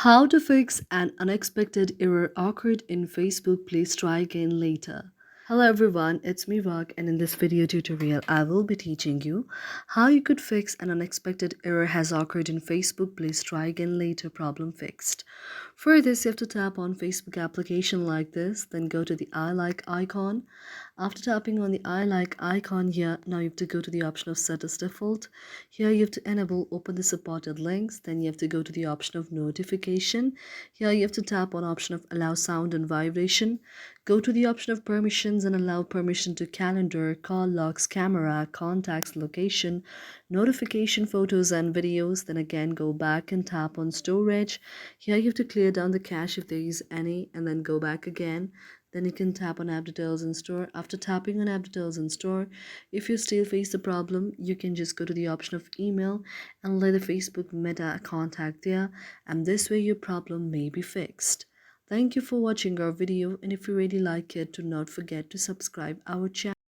How to fix an unexpected error occurred in Facebook. Please try again later. Hello everyone, it's me Vak, and in this video tutorial I will be teaching you how you could fix an unexpected error has occurred in Facebook. Please try again later problem fixed. For this, you have to tap on Facebook application like this, then go to the I like icon. After tapping on the I like icon here, now you have to go to the option of set as default. Here you have to enable open the supported links, then you have to go to the option of notification. Here you have to tap on option of allow sound and vibration. Go to the option of permissions and allow permission to calendar, call logs, camera, contacts, location, notification, photos and videos. Then again go back and tap on storage. Here you have to clear down the cache if there is any, and then go back again. Then you can tap on app details and store. After tapping on app details and store, if you still face the problem, you can just go to the option of email and let the Facebook meta contact there, and this way your problem may be fixed. Thank you for watching our video, and if you really like it, do not forget to subscribe our channel.